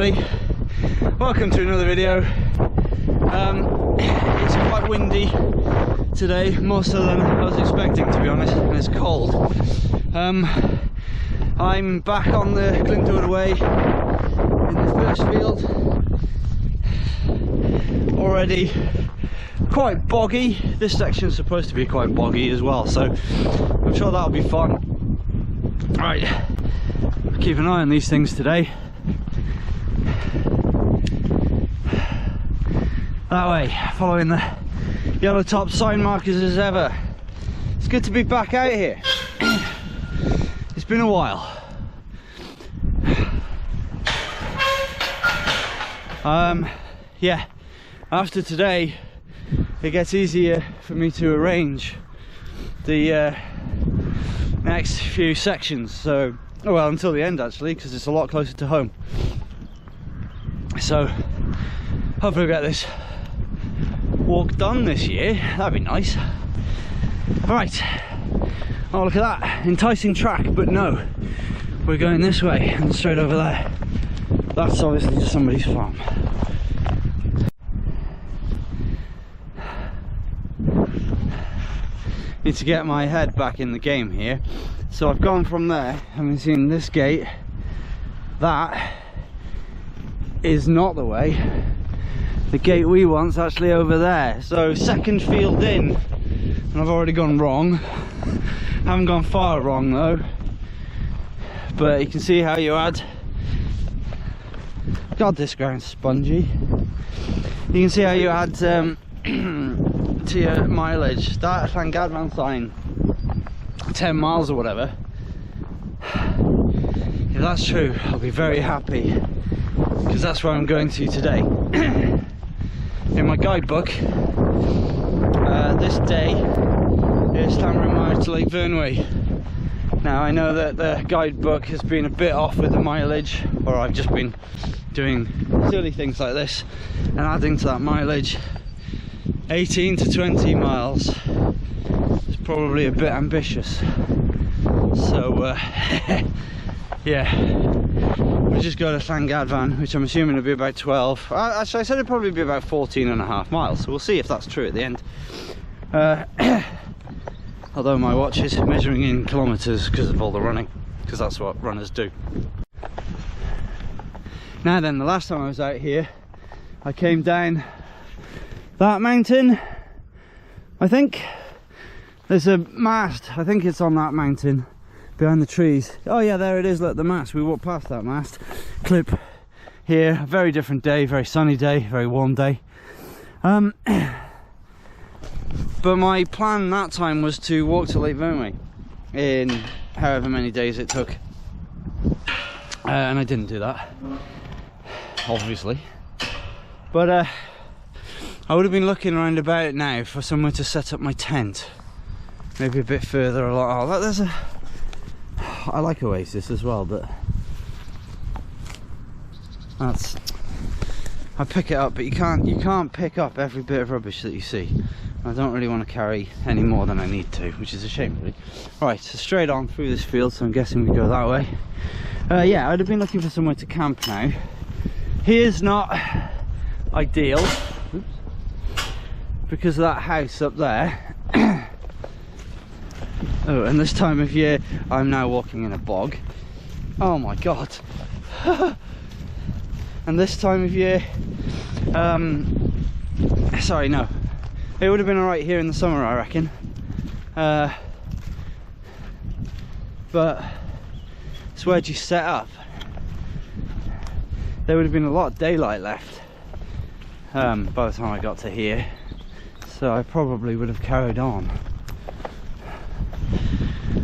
everybody, welcome to another video. It's quite windy today, more so than I was expecting, to be honest, and it's cold. I'm back on the Glyndwrs way in the first field, already quite boggy. This section is supposed to be quite boggy as well, so I'm sure that'll be fun. Right, keep an eye on these things today. That way, following the yellow top sign markers as ever. It's good to be back out here. It's been a while. Yeah, after today it gets easier for me to arrange the next few sections, so well, until the end actually, because it's a lot closer to home. So hopefully we'll get this walk done this year. That'd be nice. Right, oh look at that, enticing track, but no, we're going this way and straight over there. That's obviously just somebody's farm. Need to get my head back in the game here, so I've gone from there, having seen this gate. That is not the way. The gate we want's actually over there, so second field in, and I've already gone wrong. Haven't gone far wrong though, but you can see how you add, god this ground's spongy, you can see how you add to your mileage. That Llangadfan sign, 10 miles or whatever, if that's true, I'll be very happy, because that's where I'm going to today. In my guidebook, this day is Llanbrynmair to Llanbrynmair. Now I know that the guidebook has been a bit off with the mileage, or I've just been doing silly things like this and adding to that mileage. 18 to 20 miles is probably a bit ambitious, so yeah, we just go to Llangadfan, which I'm assuming will be about 12. Actually, I said it'd probably be about 14.5 miles, so we'll see if that's true at the end. Although my watch is measuring in kilometres because of all the running, because that's what runners do. Now then, the last time I was out here, I came down that mountain. I think there's a mast, I think it's on that mountain behind the trees. Oh yeah, there it is, look, the mast. We walked past that mast clip here. A very different day, very sunny day, very warm day. But my plan that time was to walk to Llanbrynmair in however many days it took, and I didn't do that, obviously. But I would have been looking around about now for somewhere to set up my tent, maybe a bit further along. Oh, there's a, I like Oasis as well, but that's, I pick it up, but you can't pick up every bit of rubbish that you see. I don't really want to carry any more than I need to, which is a shame really. Right, so straight on through this field, so I'm guessing we go that way. Yeah, I'd have been looking for somewhere to camp now. Here's not ideal, oops, because of that house up there. Oh, and this time of year I'm now walking in a bog. Oh my god. And this time of year, sorry, no, it would have been alright here in the summer, I reckon, but it's where'd you set up? There would have been a lot of daylight left by the time I got to here, so I probably would have carried on.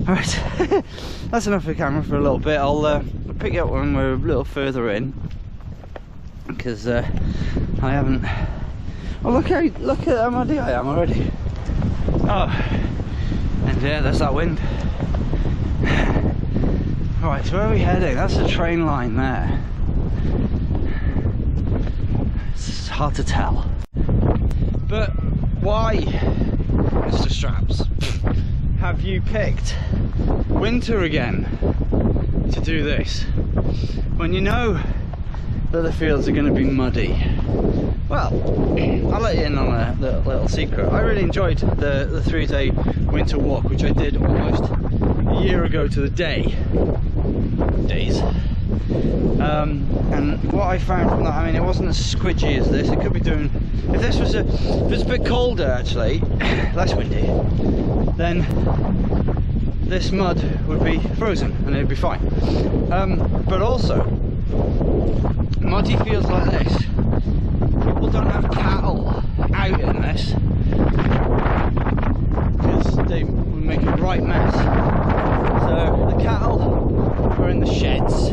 Alright, that's enough for the camera for a little bit. I'll pick it up when we're a little further in, because I haven't. Oh, look at how muddy I am already. Oh, and yeah, there's that wind. Right, so where are we heading? That's a train line there. It's hard to tell. But why, Mr. Straps, have you picked winter again to do this, when you know that the fields are going to be muddy. Well, I'll let you in on a little secret. I really enjoyed the 3-day winter walk, which I did almost a year ago to the days. And what I found from that, I mean, it wasn't as squidgy as this. It could be doing, if this was a bit colder actually, less windy, then this mud would be frozen and it'd be fine. But also, muddy fields like this, people don't have cattle out in this because they would make a right mess. So the cattle are in the sheds.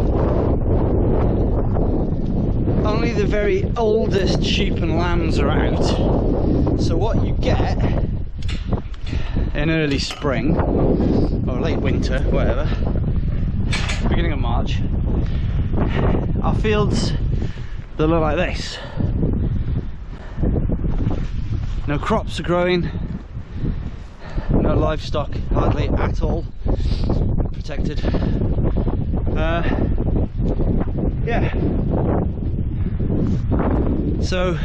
Only the very oldest sheep and lambs are out. So what you get in early spring or late winter, whatever, beginning of March, are fields that look like this. No crops are growing, no livestock hardly at all protected. Yeah, so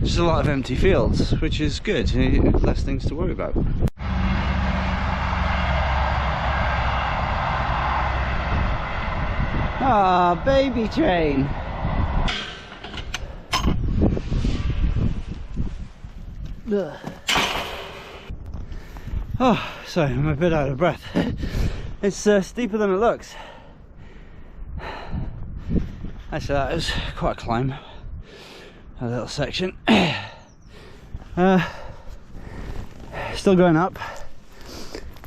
just a lot of empty fields, which is good, less things to worry about. Ah, baby train. Ugh. Oh, sorry, I'm a bit out of breath. It's steeper than it looks. Actually, that was quite a climb, a little section. Still going up,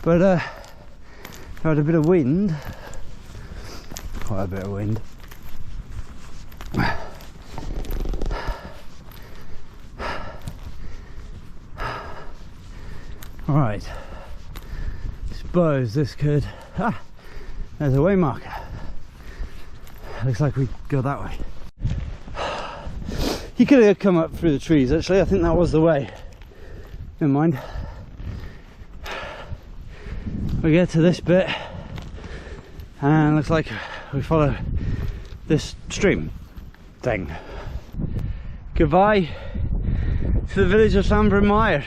but had a bit of wind. Quite a bit of wind. Right, suppose this could, there's a way marker. Looks like we go that way. You could have come up through the trees actually, I think that was the way. Never mind. We get to this bit and looks like we follow this stream thing. Goodbye to the village of Llanbrynmair.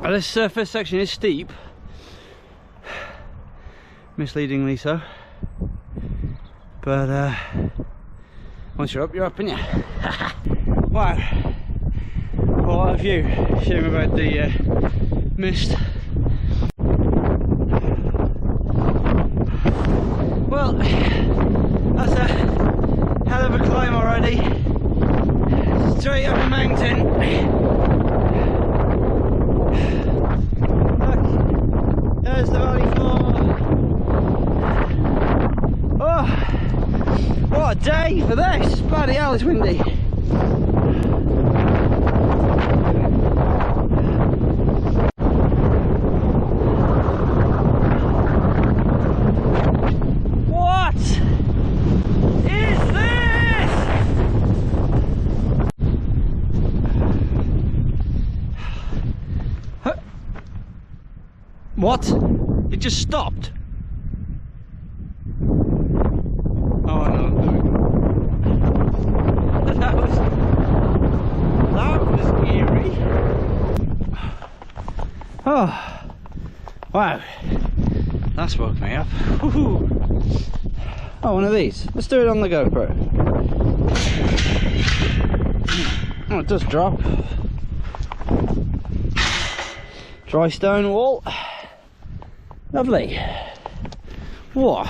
This first section is steep, misleadingly so, but once you're up, aren't you? Wow, what a view. Shame about the mist. Well, that's a hell of a climb already. Straight up a mountain. Look, there's the valley floor. Oh, what a day for this! Bloody hell, it's windy. What is this? What? It just stopped. Oh no. That was eerie. Oh, wow. That woke me up. Oh, one of these. Let's do it on the GoPro. Oh, it does drop. Dry stone wall. Lovely. Whoa. I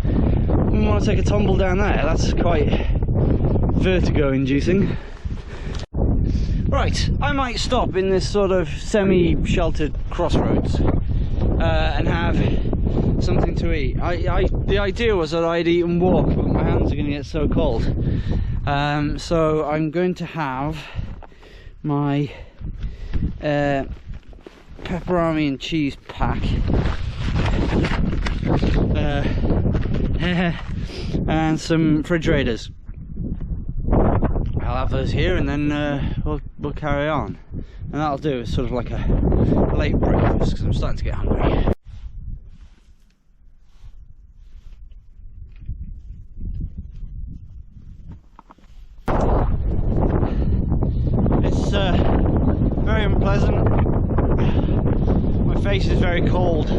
want to take a tumble down there. That's quite vertigo inducing. Right, I might stop in this sort of semi-sheltered crossroads and have something to eat. The idea was that I'd eat and walk, but my hands are going to get so cold. So I'm going to have my pepperoni and cheese pack and some refrigerators. I'll have those here, and then we'll carry on, and that'll do. It's sort of like a late breakfast because I'm starting to get hungry. place is very cold.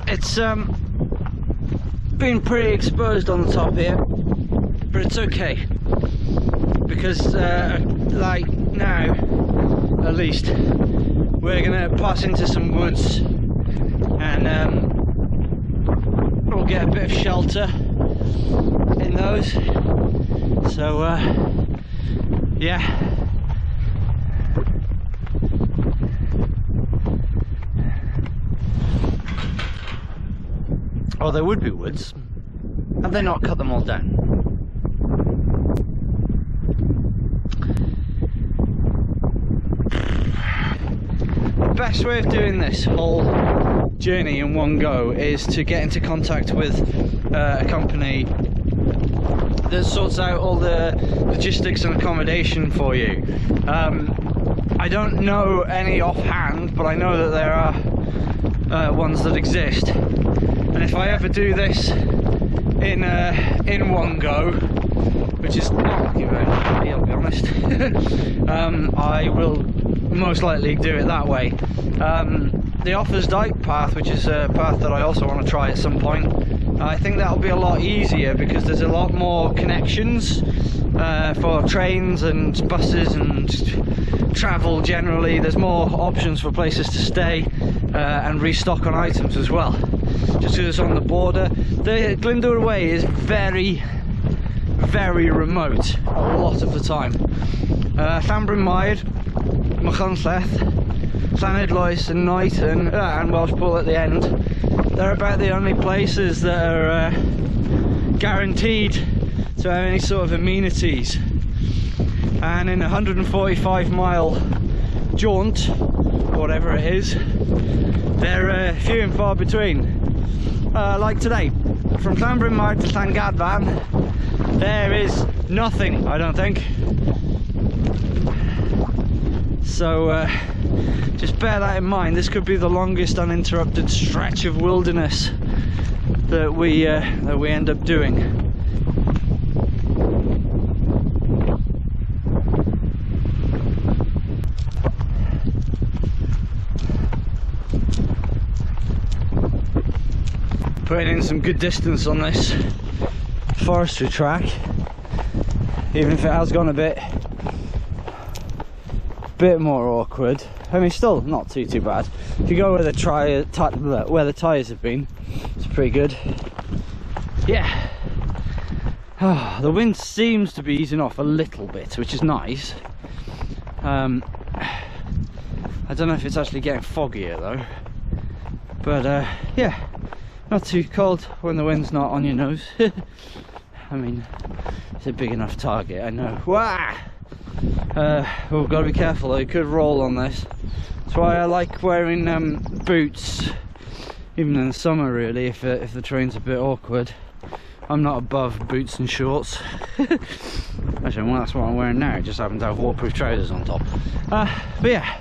It's been pretty exposed on the top here, but it's okay because like now at least we're gonna pass into some woods and we'll get a bit of shelter in those. So yeah, or there would be woods. Have they not cut them all down? The best way of doing this whole journey in one go is to get into contact with a company that sorts out all the logistics and accommodation for you. I don't know any offhand, but I know that there are ones that exist. And if I ever do this in one go, which is not looking very happy, I'll be honest, I will most likely do it that way. The Offers Dyke path, which is a path that I also want to try at some point, I think that'll be a lot easier because there's a lot more connections for trains and buses and travel generally. There's more options for places to stay and restock on items as well, just because it's on the border. The Glyndwrs way is very, very remote a lot of the time. Llanbrynmair, Llangadfan and Knighton and Welshpool at the end, they're about the only places that are guaranteed to have any sort of amenities. And in a 145-mile jaunt, whatever it is, they're few and far between. Like today, from Llanbrynmair to Llangadfan, there is nothing, I don't think. So just bear that in mind. This could be the longest uninterrupted stretch of wilderness that we end up doing. Putting in some good distance on this forestry track, even if it has gone a bit more awkward. I mean, still not too bad. If you go where the tyres have been, it's pretty good. Yeah. Oh, the wind seems to be easing off a little bit, which is nice. I don't know if it's actually getting foggier though, but yeah, not too cold when the wind's not on your nose. I mean, it's a big enough target, I know. Wah! We've got to be careful though, you could roll on this. That's why I like wearing boots, even in the summer really, if the terrain's a bit awkward. I'm not above boots and shorts. Actually, well, that's what I'm wearing now, I just happen to have waterproof trousers on top. But yeah,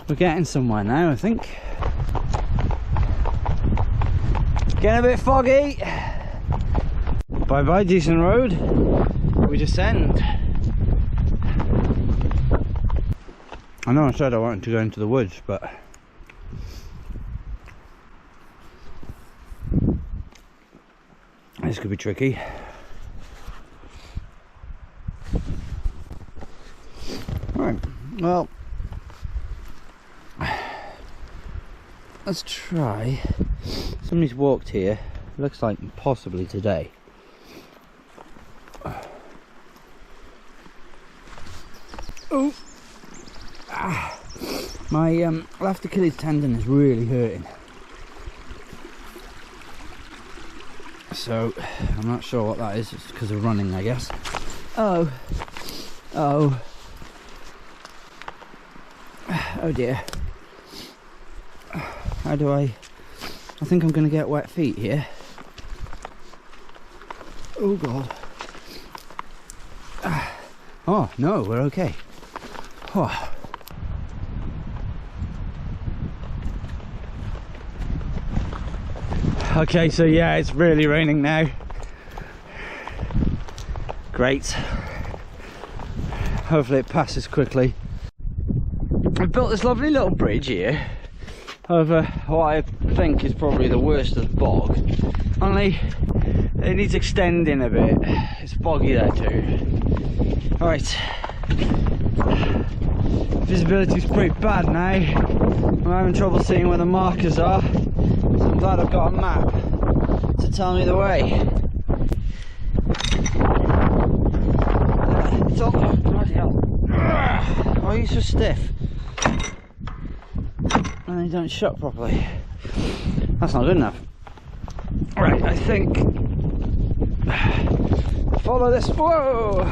we're getting somewhere now, I think. Getting a bit foggy. Bye bye decent road. We descend. I know I said I wanted to go into the woods, but this could be tricky. Right, well, let's try. Somebody's walked here, looks like possibly today. Oh, my left Achilles tendon is really hurting, so I'm not sure what that is. It's because of running, I guess. Oh dear. How do I think I'm gonna get wet feet here. Oh god. Oh no, we're okay. Oh. Okay, so yeah, it's really raining now. Great. Hopefully it passes quickly. I've built this lovely little bridge here over what I think is probably the worst of the bog. Only it needs extending a bit. It's boggy there too. Alright. Visibility's pretty bad now. I'm having trouble seeing where the markers are. So I'm glad I've got a map to tell me the way. It's all... Bloody hell. Why are you so stiff? And they don't shut properly. That's not good enough. Right, I think... Follow this... Whoa!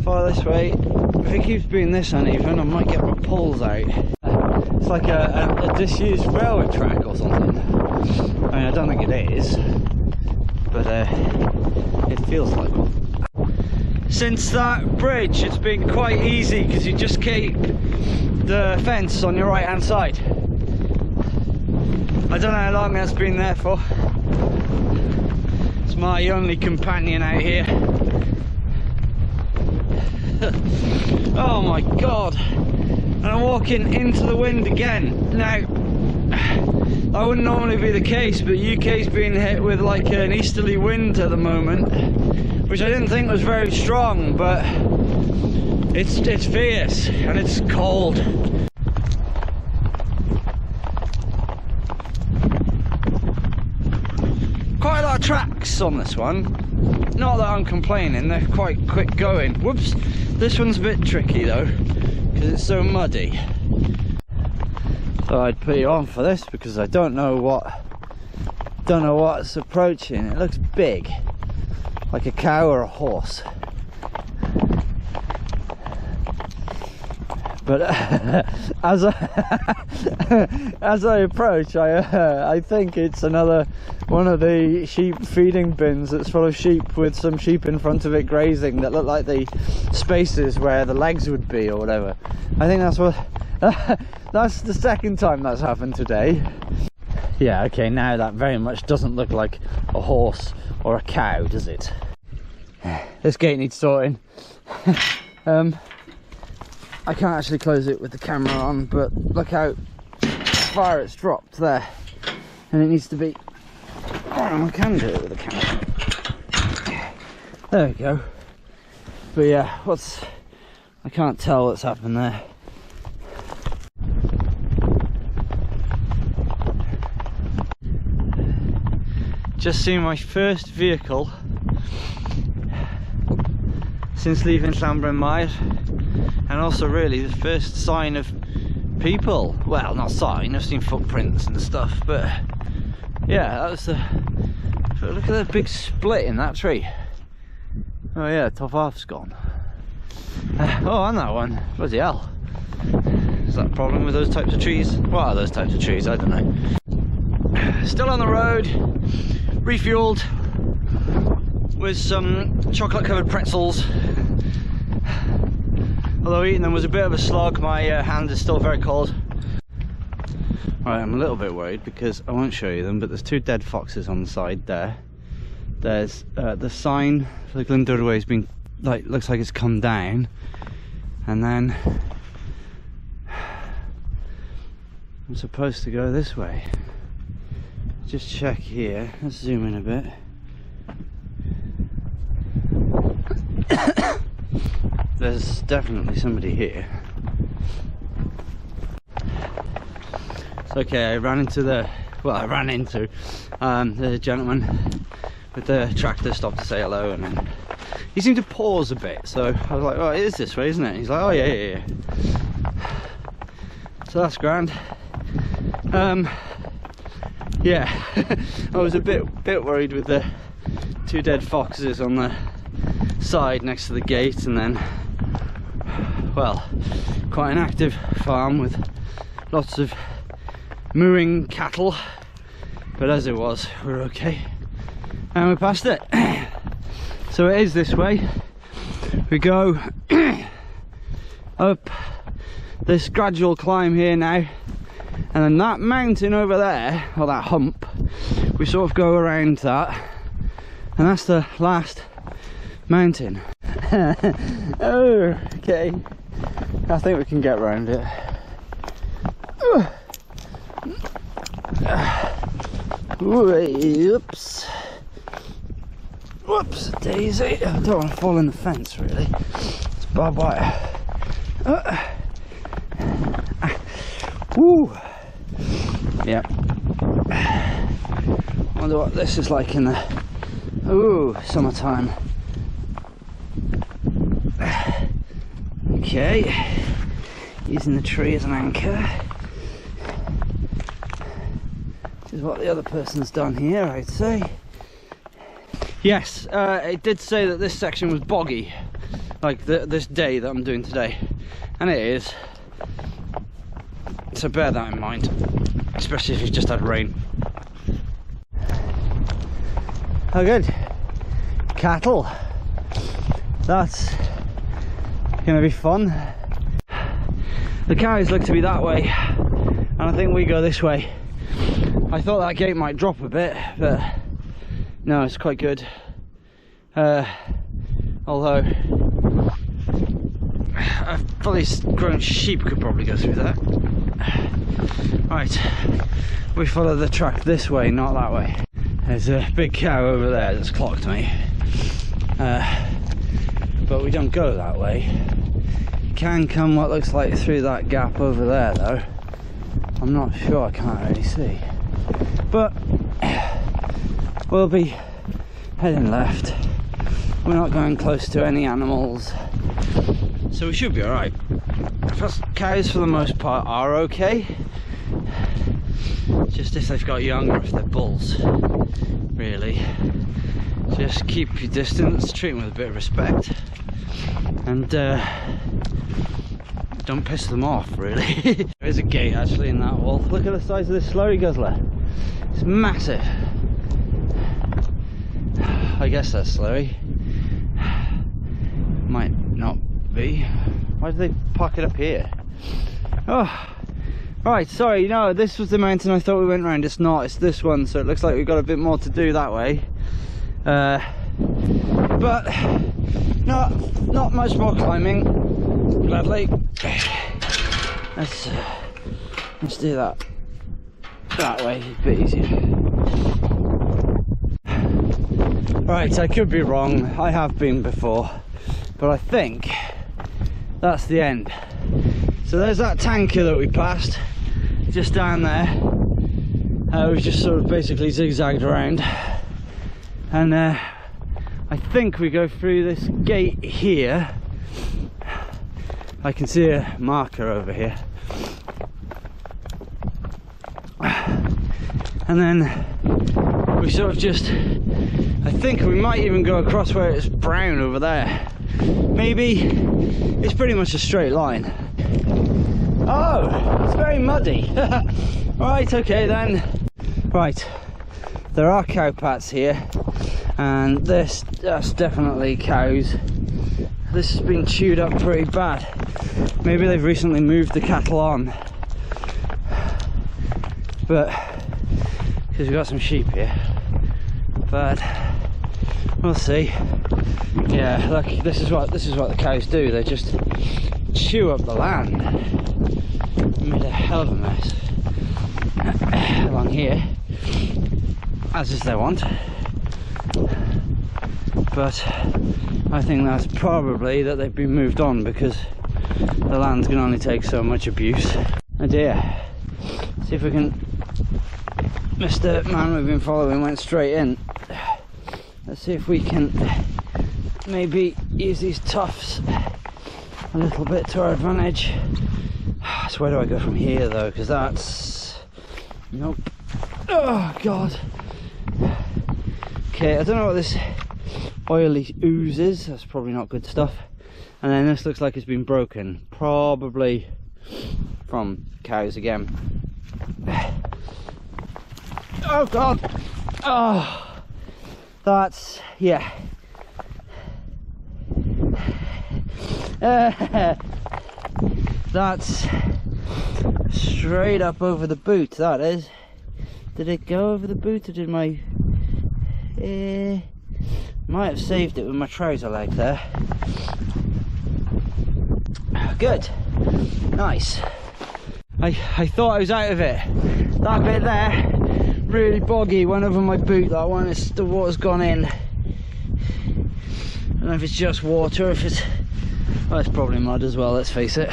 Follow this way. If it keeps being this uneven, I might get my poles out. It's like a disused railway track or something. I mean, I don't think it is, but it feels like one. Since that bridge, it's been quite easy because you just keep the fence on your right hand side. I don't know how long that's been there for. It's my only companion out here. Oh my god, and I'm walking into the wind again. Now, that wouldn't normally be the case, but UK's being hit with like an easterly wind at the moment, which I didn't think was very strong, but it's fierce and it's cold. Quite a lot of tracks on this one. Not that I'm complaining, they're quite quick going. Whoops, this one's a bit tricky though, because it's so muddy. So I'd put you on for this because I don't know what's approaching. It looks big, like a cow or a horse. But as I approach, I think it's another one of the sheep feeding bins that's full of sheep with some sheep in front of it grazing that look like the spaces where the legs would be or whatever. I think that's what that's the second time that's happened today. Yeah, okay, now that very much doesn't look like a horse or a cow, does it? This gate needs sorting. I can't actually close it with the camera on, but look how far it's dropped there, and it needs to be... Oh, I can do it with the camera. There we go. But yeah, I can't tell what's happened there. Just seen my first vehicle since leaving Llanbrynmair. And also really the first sign of people. Well, not sign, I've seen footprints and stuff, but yeah, that was the... Look at the big split in that tree. Oh yeah, top half's gone. Oh, and that one, bloody hell. Is that a problem with those types of trees? What are those types of trees? I don't know. Still on the road, refueled with some chocolate covered pretzels. Although eating them was a bit of a slog, my hand is still very cold. Right, I'm a little bit worried because I won't show you them, but there's two dead foxes on the side there. There's the sign for the Glyndwrs has been, like, looks like it's come down. And then I'm supposed to go this way. Just check here, let's zoom in a bit. There's definitely somebody here. It's okay, I ran into the gentleman with the tractor, stopped to say hello, and then he seemed to pause a bit, so I was like, oh, it is this way, isn't it? He's like, oh yeah. So that's grand. Yeah, I was a bit worried with the two dead foxes on the side next to the gate, and then, well, quite an active farm with lots of mooing cattle, but as it was, we're okay and we passed it. So it is this way. We go up this gradual climb here now, and then that mountain over there, or that hump, we sort of go around that, and that's the last mountain. Oh, okay. I think we can get around it. Oops. Whoops, daisy. I don't want to fall in the fence, really. It's barbed wire. Woo. Yep. Wonder what this is like in the summertime. Okay, using the tree as an anchor. This is what the other person's done here, I'd say. Yes, it did say that this section was boggy, like this day that I'm doing today, and it is. So bear that in mind, especially if you've just had rain. Oh good, cattle. That's gonna be fun. The cows look to be that way, and I think we go this way. I thought that gate might drop a bit, but no, it's quite good. Although a fully grown sheep could probably go through that. Right, we follow the track this way, not that way. There's a big cow over there that's clocked me, but we don't go that way. You can come what looks like through that gap over there though. I'm not sure, I can't really see, but we'll be heading left. We're not going close to any animals, so we should be alright. Cows for the most part are okay, just if they've got young or if they're bulls, really. Just keep your distance, treat them with a bit of respect, and don't piss them off, really. There's a gate actually in that wall. Look at the size of this slurry guzzler. It's massive. I guess that's slurry. Might not be. Why did they park it up here? Oh, right, sorry, no, this was the mountain I thought we went round. It's not, it's this one, so it looks like we've got a bit more to do that way. But not much more climbing, gladly. Let's do that way, a bit easier. Right, I could be wrong, I have been before, but I think that's the end. So there's that tanker that we passed just down there. We've just sort of basically zigzagged around, and I think we go through this gate here. I can see a marker over here, and then we sort of just, I think we might even go across where it's brown over there. Maybe. It's pretty much a straight line. Oh, it's very muddy. Right, okay then. Right, there are cow pats here, and that's definitely cows. This has been chewed up pretty bad. Maybe they've recently moved the cattle on, but because we've got some sheep here, but we'll see. Yeah, look, this is what the cows do. They just chew up the land. Made a hell of a mess along here, as is their want. But I think that's probably that they've been moved on, because the land can only take so much abuse. Oh dear. See if we can. Mr. Man we've been following went straight in. Let's see if we can maybe use these tufts a little bit to our advantage. So where do I go from here though? Because that's... Nope. Oh god. Okay, I don't know what this oily ooze is. That's probably not good stuff. And then this looks like it's been broken. Probably from cows again. Oh god. Oh. That's, yeah. That's straight up over the boot, that is. Did it go over the boot, or did my... might have saved it with my trouser leg there. Good. Nice. I thought I was out of it. That bit there, really boggy, went over my boot. That one, the water's gone in. I don't know if it's just water, if it's... well, it's probably mud as well, let's face it.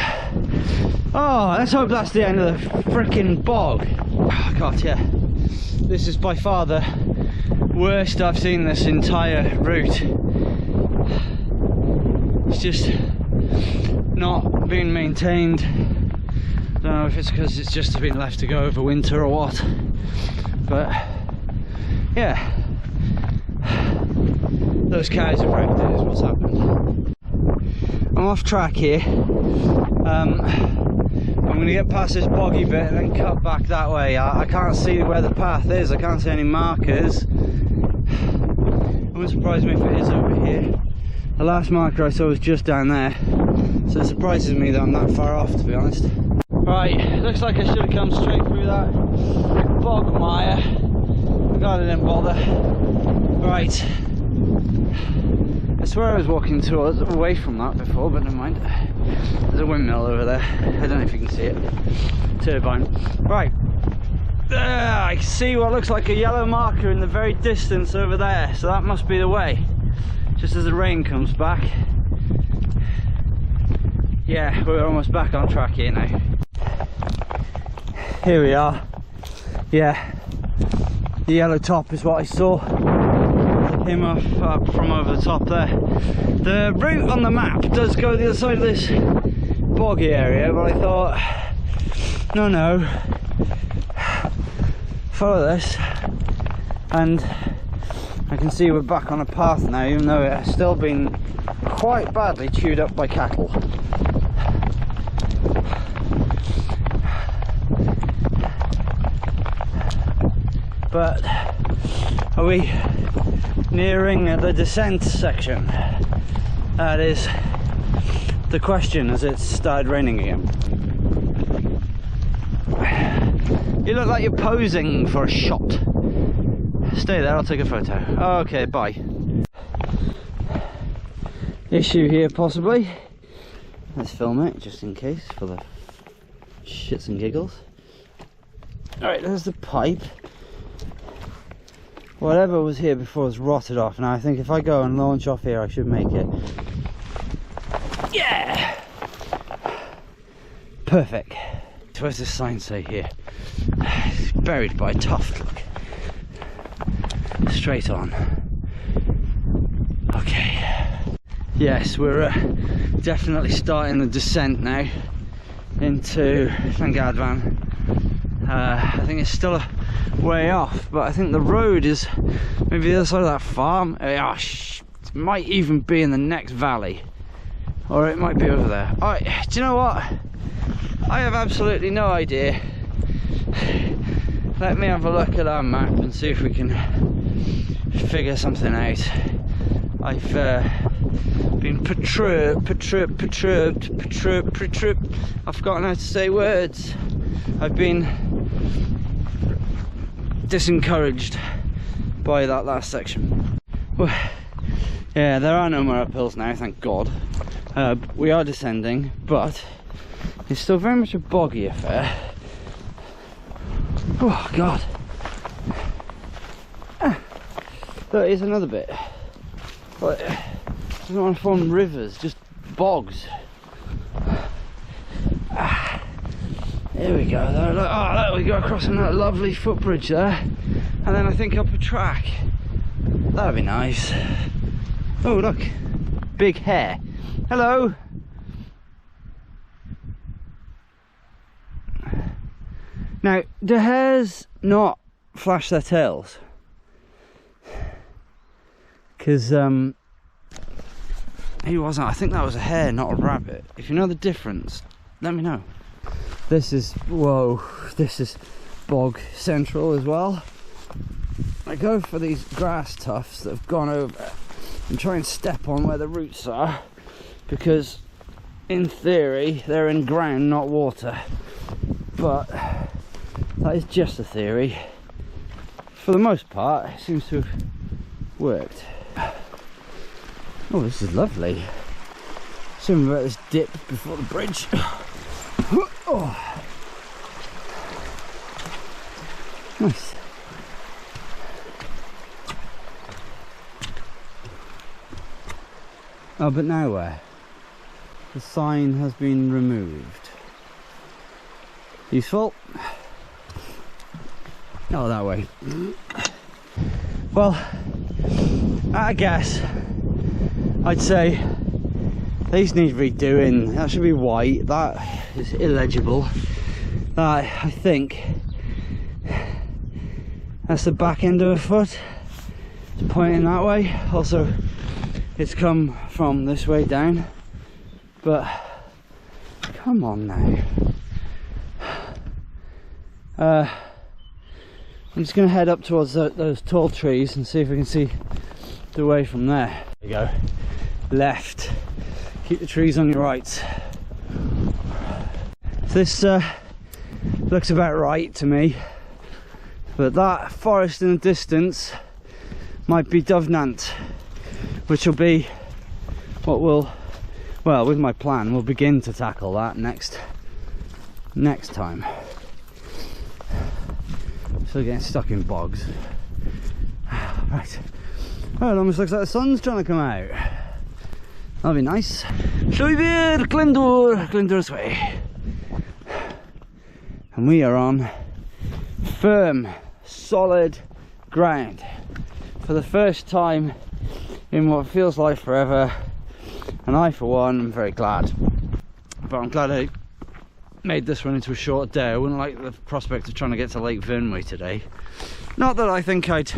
Oh, let's hope that's the end of the freaking bog. Oh, God, yeah. This is by far the worst I've seen this entire route. It's just not being maintained. I don't know if it's because it's just been left to go over winter or what, but yeah, those cows have wrecked it is what's happened. I'm off track here. I'm going to get past this boggy bit and then cut back that way. I can't see where the path is, I can't see any markers. It wouldn't surprise me if it is over here. The last marker I saw was just down there, so it surprises me that I'm that far off, to be honest. Right, looks like I should have come straight through that bog mire. God, I didn't bother. Right, I swear I was walking away from that before, but never mind. There's a windmill over there. I don't know if you can see it. Turbine. Right, I see what looks like a yellow marker in the very distance over there, so that must be the way. Just as the rain comes back. Yeah, we're almost back on track here now. Here we are. Yeah, the yellow top is what I saw. Came up from over the top there. The route on the map does go the other side of this boggy area, but I thought, no, follow this, and I can see we're back on a path now, even though it has still been quite badly chewed up by cattle. But are we nearing the descent section? That is the question, as it's started raining again. You look like you're posing for a shot. Stay there, I'll take a photo. Okay, bye. Issue here possibly. Let's film it just in case, for the shits and giggles. Alright, there's the pipe. Whatever was here before has rotted off. Now I think if I go and launch off here I should make it. Yeah! Perfect. So where's this sign say here? It's buried by a tuft, look. Straight on. Okay. Yes, we're definitely starting the descent now into Llangadfan. I think it's still a way off, but I think the road is maybe the other side of that farm. It might even be in the next valley, or it might be over there. Do you know what? I have absolutely no idea. Let me have a look at our map and see if we can figure something out. I've been perturbed. I've forgotten how to say words. I've been disencouraged by that last section. Well, yeah, there are no more uphills now, thank God. We are descending, but it's still very much a boggy affair. Oh God. Look, here's another bit. But doesn't want to form rivers, just bogs. Here we go. Look, look, we go across that lovely footbridge there, and then I think up a track. That'd be nice. Oh look, big hare. Hello. Now, do hares not flash their tails? Because he wasn't. I think that was a hare, not a rabbit. If you know the difference, let me know. This is, whoa, this is bog central as well. I go for these grass tufts that have gone over and try and step on where the roots are, because in theory they're in ground, not water. But that is just a theory. For the most part, it seems to have worked. Oh, this is lovely. Something about this dip before the bridge. Oh. Nice. Oh, but now where? The sign has been removed. Useful. Oh, that way. Well, I guess I'd say these need redoing. That should be white. That is illegible. That, I think, that's the back end of a foot. It's pointing that way. Also, it's come from this way down. But come on now. I'm just going to head up towards those tall trees and see if we can see the way from there. There you go. Left. Keep the trees on your right. This looks about right to me. But that forest in the distance might be Dyfnant, which will be what we'll, well, with my plan, we'll begin to tackle that next time. Still getting stuck in bogs. Right. Well, it almost looks like the sun's trying to come out. That'll be nice. Llanbrynmair, Glyndwrs way. And we are on firm, solid ground. For the first time in what feels like forever. And I, for one, am very glad. But I'm glad I made this one into a short day. I wouldn't like the prospect of trying to get to Llanbrynmair today. Not that I think I'd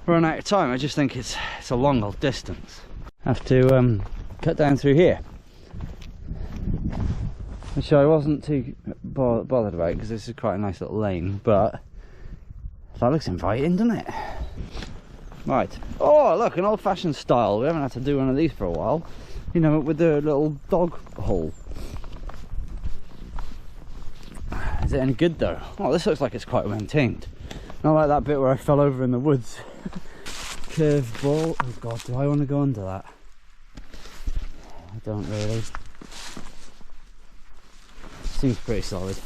run out of time, I just think it's a long old distance. I have to cut down through here, which I wasn't too bothered about because this is quite a nice little lane, but that looks inviting, doesn't it? Right. Oh, look, an old-fashioned style. We haven't had to do one of these for a while. You know, with the little dog hole. Is it any good though? Oh, this looks like it's quite maintained. Not like that bit where I fell over in the woods. Curved ball. Oh god, do I want to go under that? I don't really. Seems pretty solid.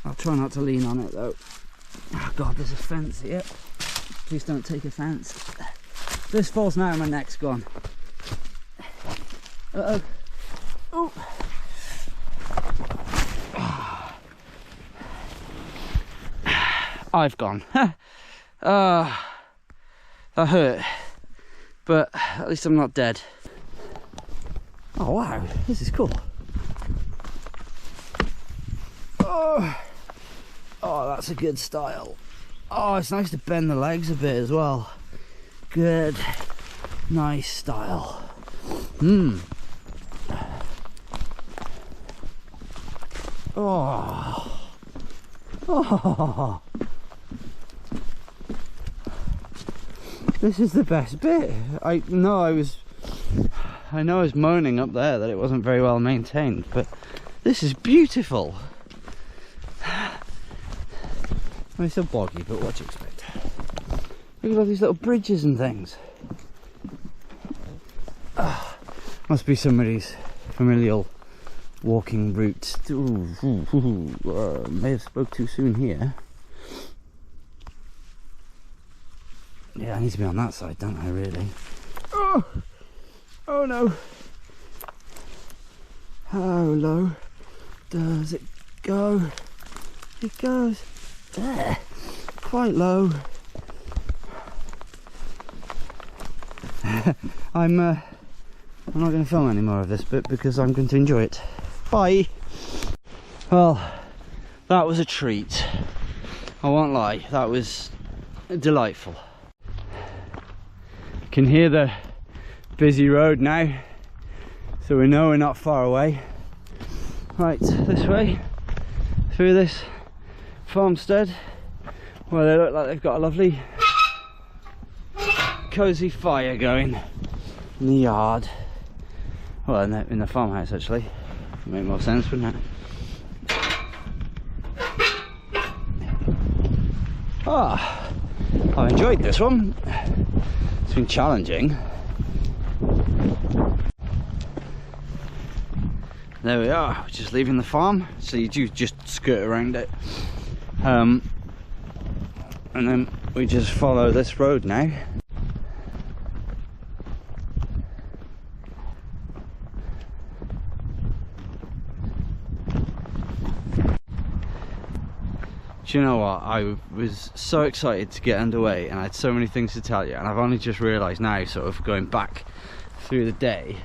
I'll try not to lean on it though. Oh god, there's a fence here. Please don't take offence. This falls now, my neck's gone. Uh-oh. Oh. I've gone. That hurt, but at least I'm not dead. Oh wow, this is cool. Oh, that's a good style. Oh, it's nice to bend the legs a bit as well. Good, nice style. Oh. Oh. This is the best bit. I know I was moaning up there that it wasn't very well maintained, but this is beautiful. I mean, it's so boggy, but what do you expect? Look at all these little bridges and things. Must be somebody's familial walking route. May have spoke too soon here. Yeah, I need to be on that side, don't I, really? Oh no. How low does it go? It goes there, quite low. I'm not going to film any more of this bit because I'm going to enjoy it. Bye. Well, that was a treat. I won't lie, that was delightful. Can hear the busy road now, so we know we're not far away. Right, this way, through this farmstead, where they look like they've got a lovely cosy fire going in the yard. Well, in the farmhouse actually. Would make more sense, wouldn't it? Ah, I've enjoyed this one. It's been challenging. there we are, just leaving the farm. So you do just skirt around it, and then we just follow this road now. Do you know what? I was so excited to get underway, and I had so many things to tell you, and I've only just realised now, sort of going back through the day,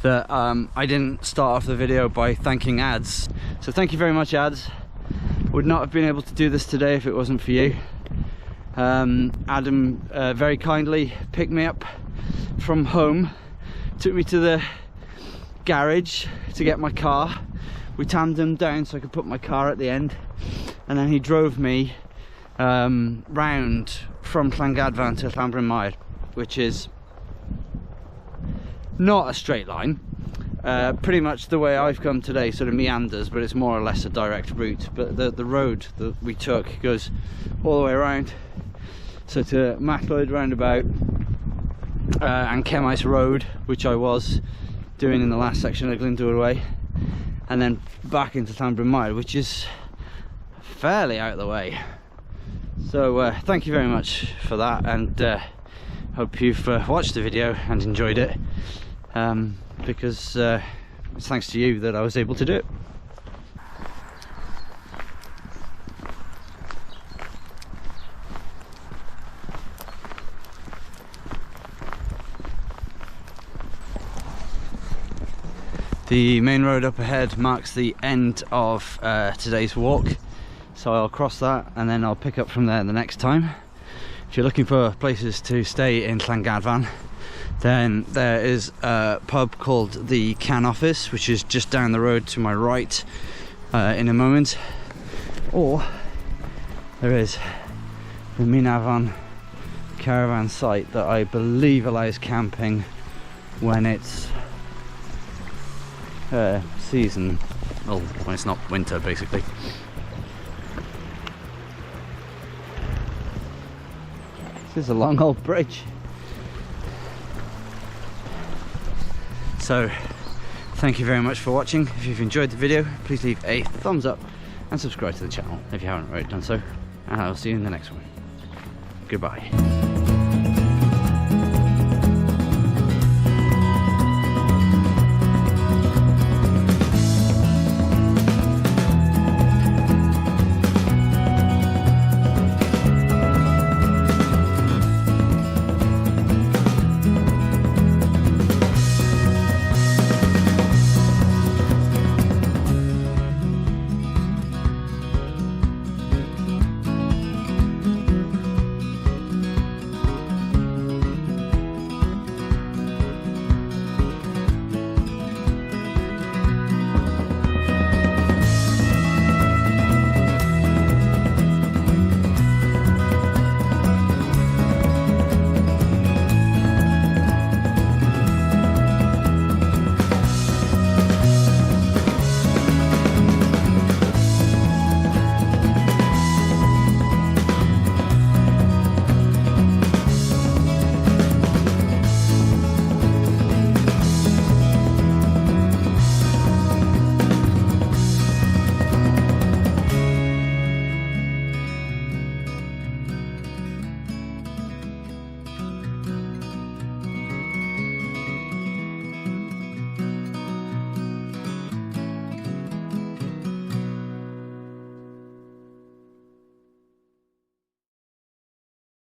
that I didn't start off the video by thanking ads. So thank you very much, ads. Would not have been able to do this today if it wasn't for you. Adam very kindly picked me up from home, took me to the garage to get my car. We tandemed down so I could put my car at the end, and then he drove me round from Llangadfan to Llanbrynmair, which is not a straight line. Pretty much the way I've come today sort of meanders, but it's more or less a direct route. But the road that we took goes all the way around, so to Macklwyd roundabout and Cemais Road, which I was doing in the last section of Glyndwrs way, and then back into Llanbrynmair, which is fairly out of the way. So thank you very much for that, and hope you've watched the video and enjoyed it, because it's thanks to you that I was able to do it. The main road up ahead marks the end of today's walk, so I'll cross that and then I'll pick up from there the next time. If you're looking for places to stay in Llangadfan, then there is a pub called the Can Office, which is just down the road to my right in a moment, or there is the Mynafon caravan site that I believe allows camping when it's season, well, when it's not winter basically. This is a long old bridge. So thank you very much for watching. If you've enjoyed the video, please leave a thumbs up and subscribe to the channel if you haven't already done so, and I'll see you in the next one. Goodbye.